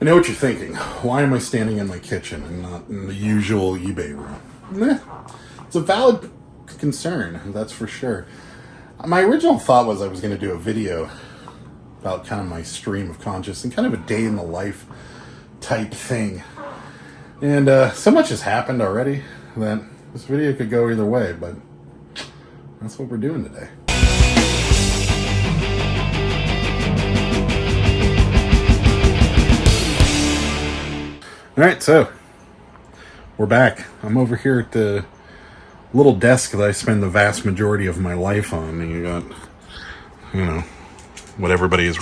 I know what you're thinking. Why am I standing in my kitchen and not in the usual eBay room? Meh. It's a valid concern, that's for sure. My original thought was I was going to do a video about kind of my stream of conscious and kind of a day in the life type thing. And so much has happened already that this video could go either way, but that's what we're doing today. Alright, so we're back. I'm over here at the little desk that I spend the vast majority of my life on. And you got, you know, what everybody is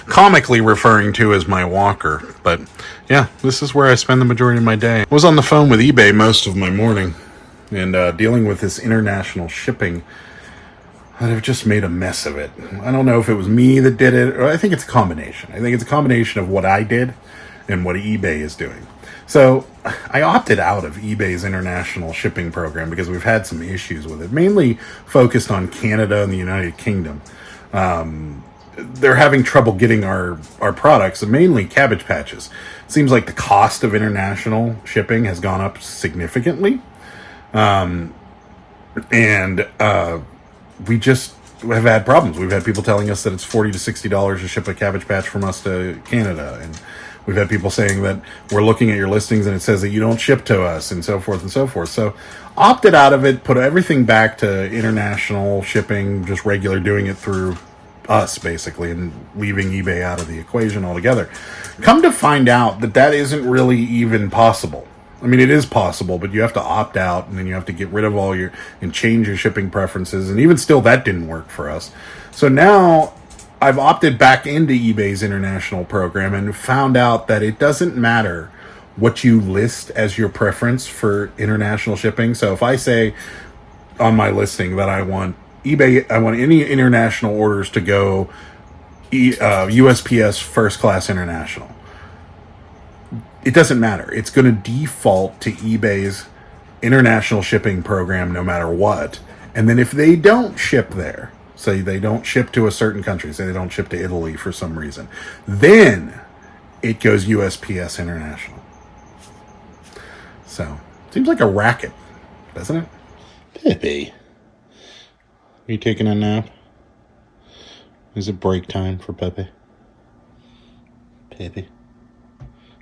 comically referring to as my walker. But yeah, this is where I spend the majority of my day. I was on the phone with eBay most of my morning and dealing with this international shipping that have just made a mess of it. I don't know if it was me that did it, or I think it's a combination. I think it's a combination of what I did and what eBay is doing. So I opted out of eBay's international shipping program because we've had some issues with it, mainly focused on Canada and the United Kingdom. They're having trouble getting our products, mainly Cabbage Patches. It seems like the cost of international shipping has gone up significantly. We just have had problems. We've had people telling us that it's $40 to $60 to ship a Cabbage Patch from us to Canada, and we've had people saying that we're looking at your listings and it says that you don't ship to us, and so forth and so forth. So opted out of it, put everything back to international shipping, just regular, doing it through us basically, and leaving eBay out of the equation altogether. Come to find out that that isn't really even possible. I mean, it is possible, but you have to opt out, and then you have to get rid of all your, and change your shipping preferences, and even still that didn't work for us. So now I've opted back into eBay's international program and found out that it doesn't matter what you list as your preference for international shipping. So if I say on my listing that I want any international orders to go USPS first class international, it doesn't matter. It's going to default to eBay's international shipping program no matter what. And then if they don't ship there, say they don't ship to a certain country, say they don't ship to Italy for some reason, then it goes USPS international. So, seems like a racket, doesn't it? Pepe, are you taking a nap? Is it break time for Pepe? Pepe,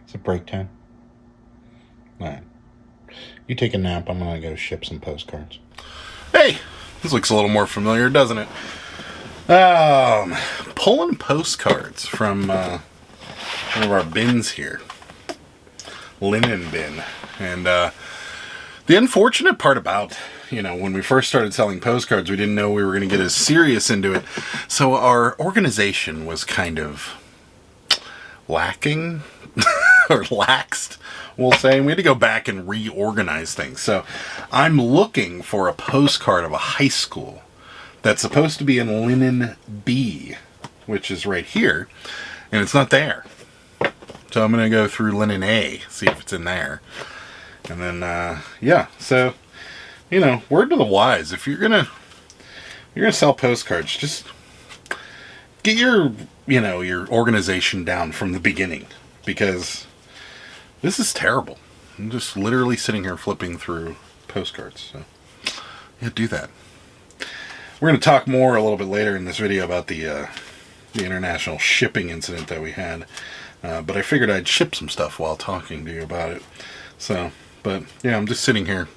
is it break time? Alright. You take a nap, I'm gonna go ship some postcards. Hey! This looks a little more familiar, doesn't it? Pulling postcards from one of our bins here. Linen bin. And the unfortunate part about, when we first started selling postcards, we didn't know we were going to get as serious into it. So our organization was kind of lacking, or laxed, we'll say. And we had to go back and reorganize things. So I'm looking for a postcard of a high school that's supposed to be in linen B, which is right here, and it's not there. So I'm going to go through linen A, see if it's in there. And then, so, word to the wise, if you're going to sell postcards, just get your organization down from the beginning, because this is terrible. I'm just literally sitting here flipping through postcards. So, yeah, do that. We're going to talk more a little bit later in this video about the international shipping incident that we had. But I figured I'd ship some stuff while talking to you about it. So, but yeah, I'm just sitting here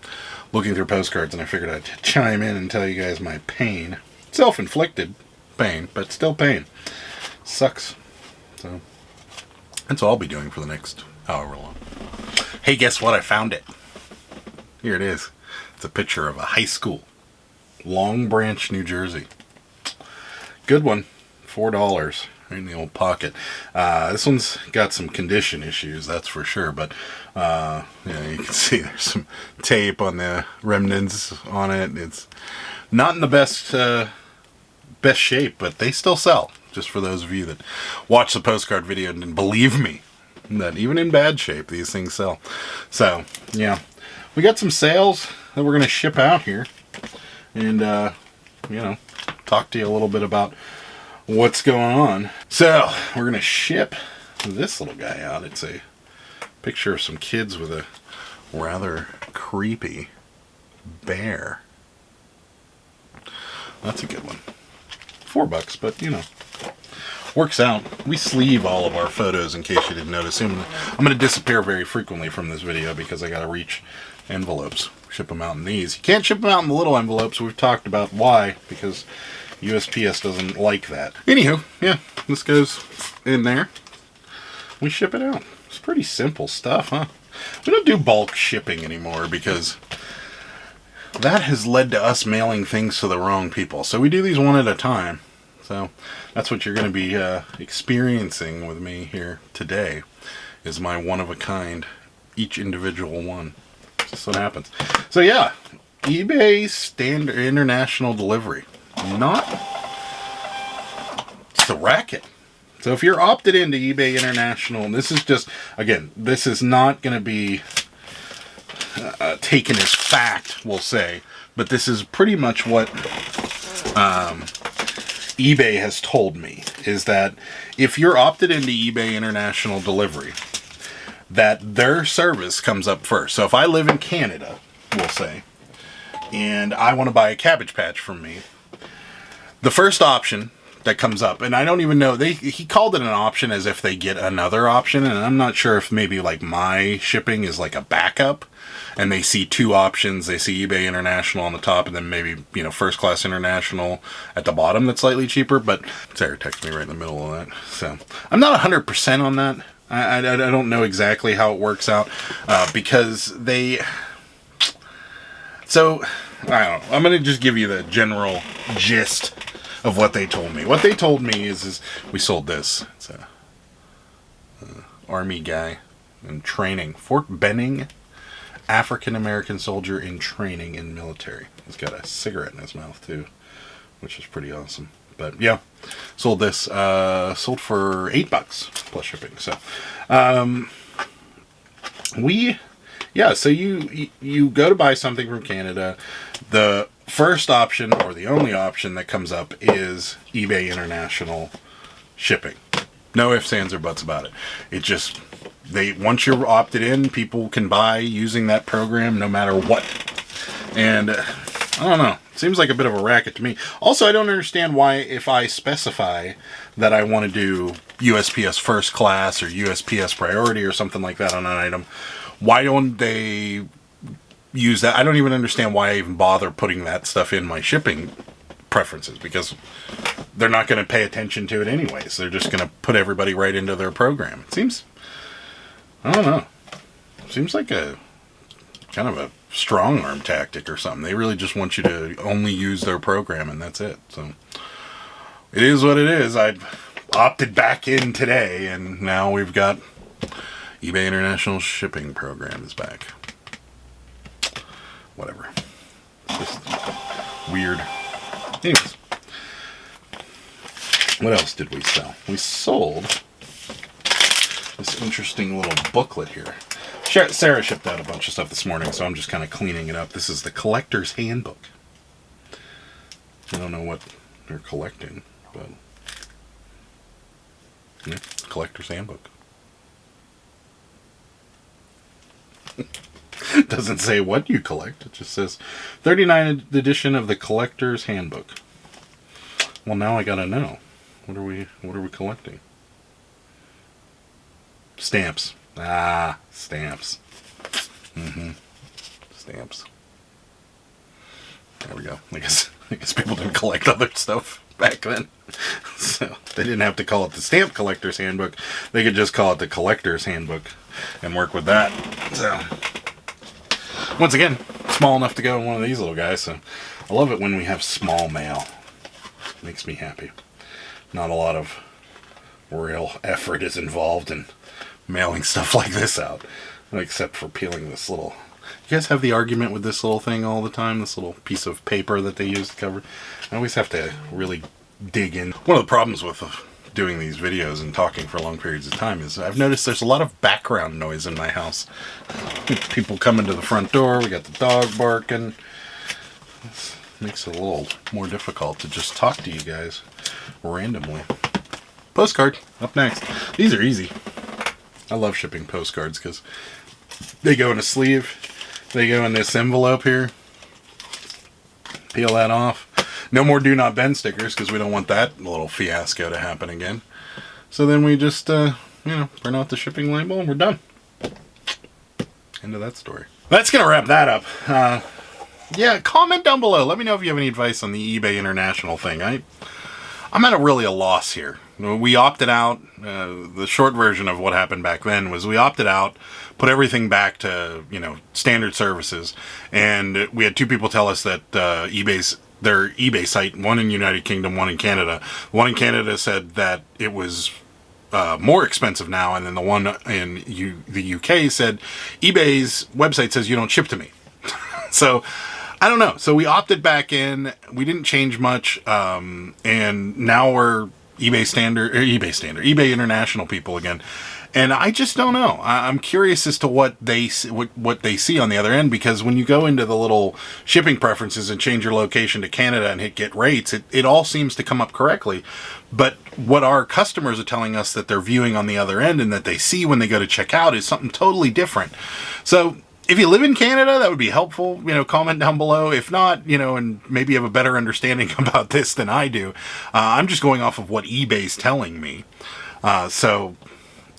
looking through postcards, and I figured I'd chime in and tell you guys my pain. Self-inflicted pain, but still pain. Sucks. So, that's all I'll be doing for the next however long. Hey, guess what? I found it. Here it is. It's a picture of a high school. Long Branch, New Jersey. Good one. $4 in the old pocket. This one's got some condition issues, that's for sure. But you can see there's some tape on the remnants on it. It's not in the best shape, but they still sell. Just for those of you that watch the postcard video and believe me that even in bad shape, these things sell. So, yeah. We got some sales that we're going to ship out here. And, talk to you a little bit about what's going on. So, we're going to ship this little guy out. It's a picture of some kids with a rather creepy bear. That's a good one. $4, but you know, works out. We sleeve all of our photos in case you didn't notice. I'm going to disappear very frequently from this video because I got to reach envelopes. Ship them out in these. You can't ship them out in the little envelopes. We've talked about why, because USPS doesn't like that. Anywho, yeah, this goes in there. We ship it out. It's pretty simple stuff, huh? We don't do bulk shipping anymore because that has led to us mailing things to the wrong people. So we do these one at a time. So that's what you're going to be experiencing with me here today, is my one-of-a-kind, each individual one. That's what happens. So yeah, eBay standard international delivery. Not... It's a racket. So if you're opted into eBay International, and this is just, again, this is not going to be taken as fact, we'll say, but this is pretty much what eBay has told me, is that if you're opted into eBay International delivery, that their service comes up first. So if I live in Canada, we'll say, and I want to buy a Cabbage Patch from me, the first option that comes up, and I don't even know, he called it an option as if they get another option, and I'm not sure if maybe like my shipping is like a backup, and they see two options. They see eBay International on the top, and then maybe, you know, First Class International at the bottom that's slightly cheaper. But Sarah texted me right in the middle of that, so I'm not 100% on that. I don't know exactly how it works out, because they... So, I don't know. I'm going to just give you the general gist of what they told me. What they told me is we sold this. It's a Army guy in training. Fort Benning, African-American soldier in training in military. He's got a cigarette in his mouth, too, which is pretty awesome. But yeah, sold this. Sold for $8 plus shipping. So, so you go to buy something from Canada. The first option, or the only option that comes up, is eBay International shipping. No ifs, ands, or buts about it. It just, once you're opted in, people can buy using that program no matter what. And I don't know. Seems like a bit of a racket to me. Also, I don't understand why, if I specify that I want to do USPS First Class or USPS Priority or something like that on an item, why don't they use that? I don't even understand why I even bother putting that stuff in my shipping preferences, because they're not going to pay attention to it anyways. They're just going to put everybody right into their program. It seems, I don't know, seems like a kind of a strong arm tactic or something. They really just want you to only use their program, and that's it. So it is what it is. I opted back in today, and now we've got eBay International shipping program is back. Whatever. It's just weird. Anyways, what else did we sell? We sold this interesting little booklet here. Sarah shipped out a bunch of stuff this morning, so I'm just kind of cleaning it up. This is the Collector's Handbook. I don't know what they're collecting, but yeah, Collector's Handbook. Doesn't say what you collect. It just says 39th edition of the Collector's Handbook. Well, now I gotta know. What are we collecting? Stamps. Ah, stamps. Stamps. There we go. I guess people didn't collect other stuff back then. So they didn't have to call it the Stamp Collector's Handbook. They could just call it the Collector's Handbook and work with that. So once again, small enough to go in one of these little guys. So I love it when we have small mail. It makes me happy. Not a lot of real effort is involved in mailing stuff like this out, except for peeling this little... You guys have the argument with this little thing all the time, this little piece of paper that they use to cover. I always have to really dig in. One of the problems with doing these videos and talking for long periods of time is I've noticed there's a lot of background noise in my house. People coming to the front door, we got the dog barking. This makes it a little more difficult to just talk to you guys randomly. Postcard, up next. These are easy. I love shipping postcards because they go in a sleeve. They go in this envelope here. Peel that off. No more do not bend stickers because we don't want that little fiasco to happen again. So then we just, print out the shipping label and we're done. End of that story. That's going to wrap that up. Comment down below. Let me know if you have any advice on the eBay International thing. I'm at a loss here. We opted out. The short version of what happened back then was we opted out, put everything back to, standard services. And we had two people tell us that their eBay site, one in United Kingdom, one in Canada. One in Canada said that it was more expensive now, and then the one in the UK said eBay's website says you don't ship to me. So I don't know. So we opted back in. We didn't change much, and now we're eBay International people again. And I just don't know. I'm curious as to what they see on the other end, because when you go into the little shipping preferences and change your location to Canada and hit get rates, it all seems to come up correctly. But what our customers are telling us that they're viewing on the other end and that they see when they go to check out is something totally different. So if you live in Canada, that would be helpful. Comment down below. If not, and maybe you have a better understanding about this than I do. I'm just going off of what eBay's telling me. So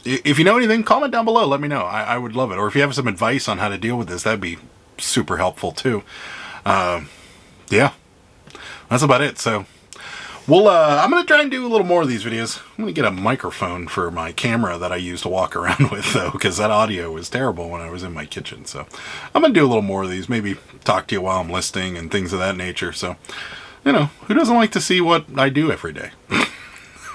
if you know anything, comment down below. Let me know. I would love it. Or if you have some advice on how to deal with this, that'd be super helpful too. Yeah, that's about it. So I'm going to try and do a little more of these videos. I'm going to get a microphone for my camera that I use to walk around with, though, because that audio was terrible when I was in my kitchen. So I'm going to do a little more of these, maybe talk to you while I'm listening and things of that nature. So, who doesn't like to see what I do every day?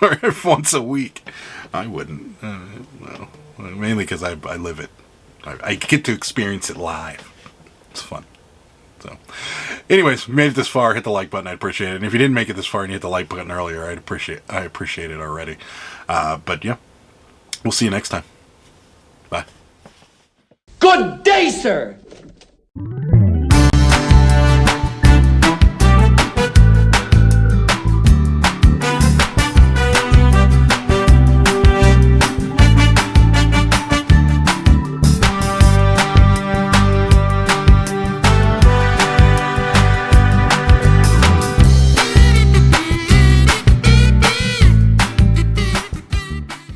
Or once a week? I wouldn't. No. Mainly because I live it. I get to experience it live. It's fun. So, anyways, if you made it this far, hit the like button. I'd appreciate it. And if you didn't make it this far and you hit the like button earlier, I appreciate it already. But yeah, we'll see you next time. Bye. Good day, sir.